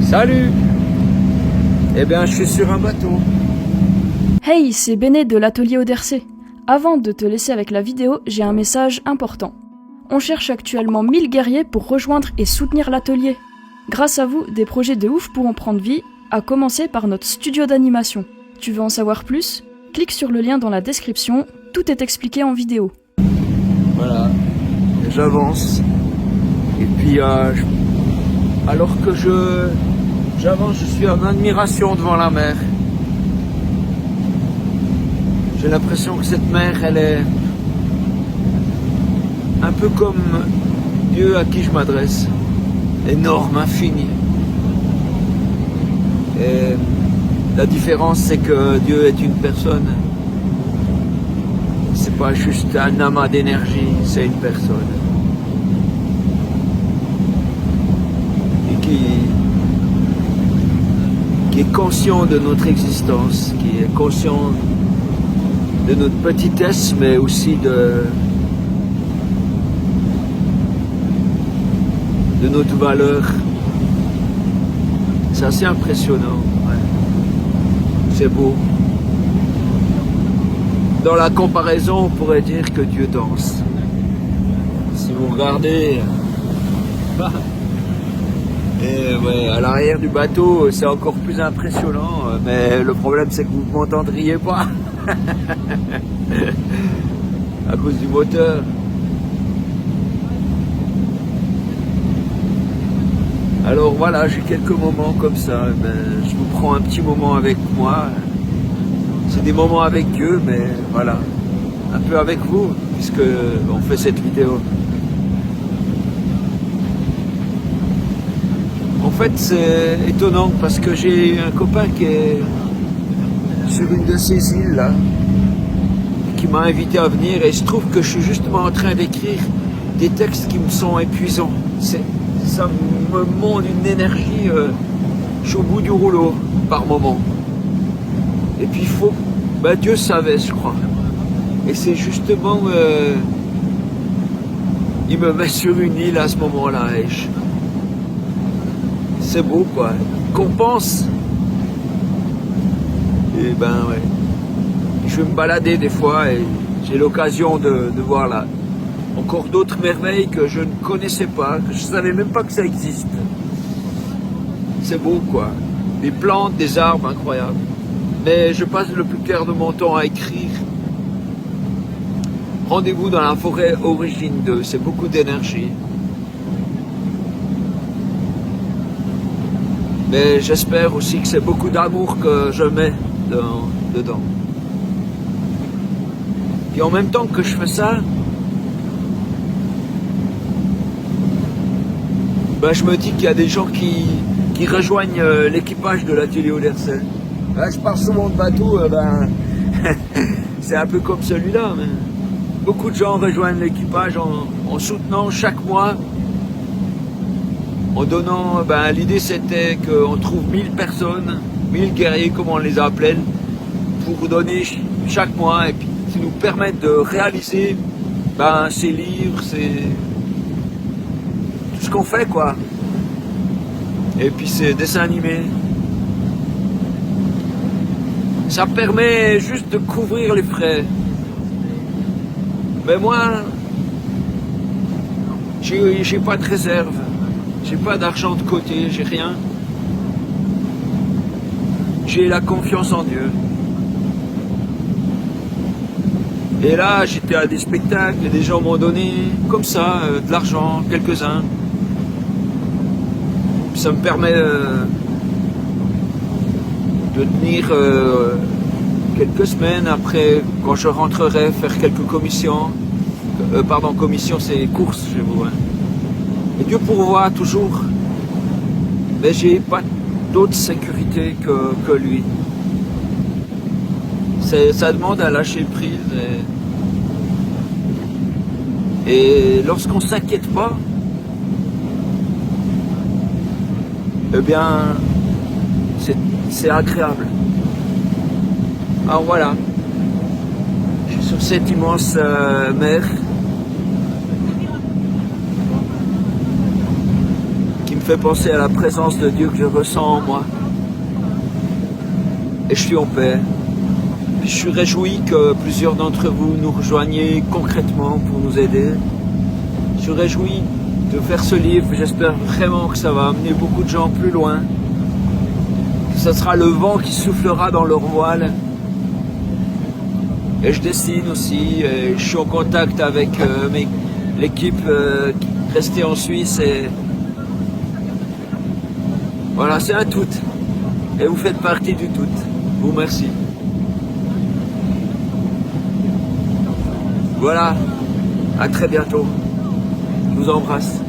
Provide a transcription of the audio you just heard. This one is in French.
Salut! Eh bien, je suis sur un bateau. Hey, c'est Béné de l'atelier Odercé. Avant de te laisser avec la vidéo, j'ai un message important. On cherche actuellement 1000 guerriers pour rejoindre et soutenir l'atelier. Grâce à vous, des projets de ouf pourront prendre vie, à commencer par notre studio d'animation. Tu veux en savoir plus? Clique sur le lien dans la description, tout est expliqué en vidéo. Voilà, j'avance. Et puis, alors que j'avance, je suis en admiration devant la mer. J'ai l'impression que cette mer, elle est un peu comme Dieu à qui je m'adresse. Énorme, infini. Et la différence, c'est que Dieu est une personne. C'est pas juste un amas d'énergie, c'est une personne. Et qui est conscient de notre existence, qui est conscient de notre petitesse, mais aussi de notre valeur. C'est assez impressionnant. Ouais. C'est beau. Dans la comparaison, on pourrait dire que Dieu danse. Si vous regardez, et ouais, à l'arrière du bateau, c'est encore plus impressionnant. Mais le problème, c'est que vous ne m'entendriez pas à cause du moteur. Alors voilà, j'ai quelques moments comme ça. Je vous prends un petit moment avec moi. C'est des moments avec Dieu, mais voilà, un peu avec vous, puisque on fait cette vidéo. En fait, c'est étonnant parce que j'ai un copain qui est sur une de ces îles là, qui m'a invité à venir, et je trouve que je suis justement en train d'écrire des textes qui me sont épuisants. Ça me monte une énergie, je suis au bout du rouleau par moment. Et puis il faut, Dieu savait, je crois. Et c'est justement, il me met sur une île à ce moment-là. Et c'est beau quoi, qu'on pense. Et ouais. Je vais me balader des fois et j'ai l'occasion de voir là encore d'autres merveilles que je ne connaissais pas, que je ne savais même pas que ça existe. C'est beau quoi. Des plantes, des arbres incroyables. Mais je passe le plus clair de mon temps à écrire. Rendez-vous dans la forêt Origine 2, c'est beaucoup d'énergie. Mais j'espère aussi que c'est beaucoup d'amour que je mets dedans. Et en même temps que je fais ça, je me dis qu'il y a des gens qui rejoignent l'équipage de l'atelier Odercé. Je pars souvent de bateau, c'est un peu comme celui-là. Mais beaucoup de gens rejoignent l'équipage en soutenant chaque mois, en donnant, l'idée c'était qu'on trouve 1000 personnes, 1000 guerriers comme on les appelle, pour donner chaque mois, et puis qui nous permettent de réaliser ces livres, tout ce qu'on fait quoi. Et puis ces dessins animés. Ça permet juste de couvrir les frais. Mais moi, j'ai pas de réserve. J'ai pas d'argent de côté, j'ai rien. J'ai la confiance en Dieu. Et là, j'étais à des spectacles et des gens m'ont donné, comme ça, de l'argent, quelques-uns. Ça me permet de tenir quelques semaines. Après, quand je rentrerai, faire quelques commissions. Commission, c'est courses chez vous. Hein. Et Dieu pourvoit toujours. Mais j'ai pas d'autre sécurité que lui. Ça demande à lâcher prise. Et lorsqu'on ne s'inquiète pas, eh bien, c'est agréable. Alors voilà, je suis sur cette immense mer qui me fait penser à la présence de Dieu que je ressens en moi. Et je suis en paix. Je suis réjoui que plusieurs d'entre vous nous rejoigniez concrètement pour nous aider. Je suis réjoui de faire ce livre. J'espère vraiment que ça va amener beaucoup de gens plus loin. Que ce sera le vent qui soufflera dans leur voile. Et je dessine aussi. Et je suis en contact avec l'équipe restée en Suisse. Et voilà, c'est un tout. Et vous faites partie du tout. Vous merci. Voilà, à très bientôt. Je vous embrasse.